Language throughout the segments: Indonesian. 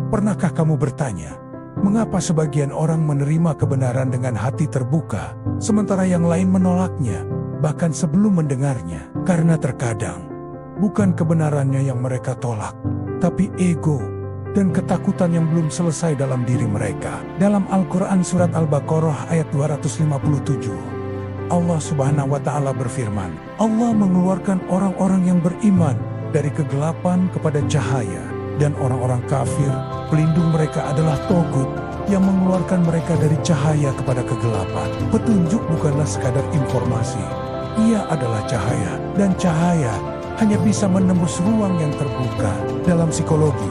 Pernahkah kamu bertanya, mengapa sebagian orang menerima kebenaran dengan hati terbuka, sementara yang lain menolaknya, bahkan sebelum mendengarnya? Karena terkadang, bukan kebenarannya yang mereka tolak, tapi ego dan ketakutan yang belum selesai dalam diri mereka. Dalam Al-Quran Surat Al-Baqarah ayat 257, Allah Subhanahu wa Ta'ala berfirman, Allah mengeluarkan orang-orang yang beriman dari kegelapan kepada cahaya, dan orang-orang kafir, pelindung mereka adalah Togut yang mengeluarkan mereka dari cahaya kepada kegelapan. Petunjuk bukanlah sekadar informasi, ia adalah cahaya, dan cahaya hanya bisa menembus ruang yang terbuka. Dalam psikologi,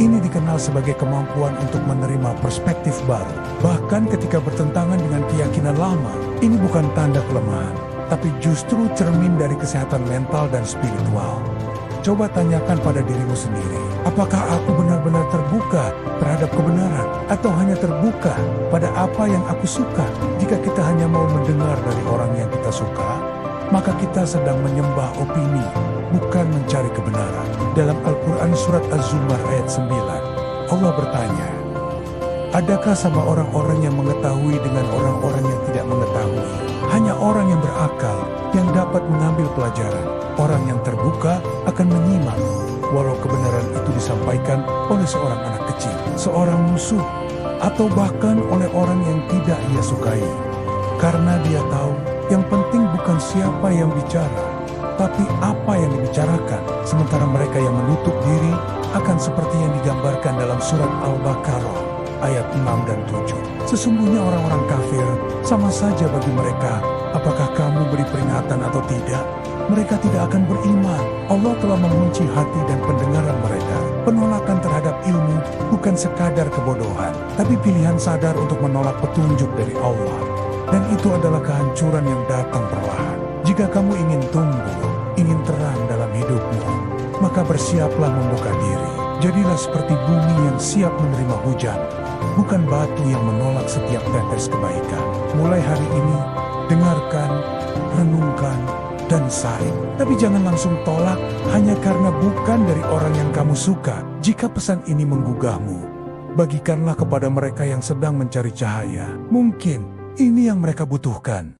ini dikenal sebagai kemampuan untuk menerima perspektif baru. Bahkan ketika bertentangan dengan keyakinan lama, ini bukan tanda kelemahan, tapi justru cermin dari kesehatan mental dan spiritual. Coba tanyakan pada dirimu sendiri, apakah aku benar-benar terbuka terhadap kebenaran, atau hanya terbuka pada apa yang aku suka? Jika kita hanya mau mendengar dari orang yang kita suka, maka kita sedang menyembah opini, bukan mencari kebenaran. Dalam Al-Quran Surat Az-Zumar ayat 9, Allah bertanya, adakah sama orang-orang yang mengetahui dengan orang-orang yang tidak mengetahui? Hanya orang yang berakal yang dapat mengambil pelajaran. Orang yang terbuka akan menyimak, walau kebenaran itu disampaikan oleh seorang anak kecil, seorang musuh, atau bahkan oleh orang yang tidak ia sukai. Karena dia tahu, yang penting bukan siapa yang bicara, tapi apa yang dibicarakan. Sementara mereka yang menutup diri akan seperti yang digambarkan dalam surat Al-Baqarah ayat 6 dan 7. Sesungguhnya orang-orang kafir sama saja bagi mereka, apakah kamu beri peringatan atau tidak? Mereka tidak akan beriman. Allah telah mengunci hati dan pendengaran mereka. Penolakan terhadap ilmu bukan sekadar kebodohan, tapi pilihan sadar untuk menolak petunjuk dari Allah. Dan itu adalah kehancuran yang datang perlahan. Jika kamu ingin tumbuh, ingin terang dalam hidupmu, maka bersiaplah membuka diri. Jadilah seperti bumi yang siap menerima hujan, bukan batu yang menolak setiap tetes kebaikan. Mulai hari ini, dengarkan, renungkan, dan saring. Tapi jangan langsung tolak hanya karena bukan dari orang yang kamu suka. Jika pesan ini menggugahmu, bagikanlah kepada mereka yang sedang mencari cahaya. Mungkin ini yang mereka butuhkan.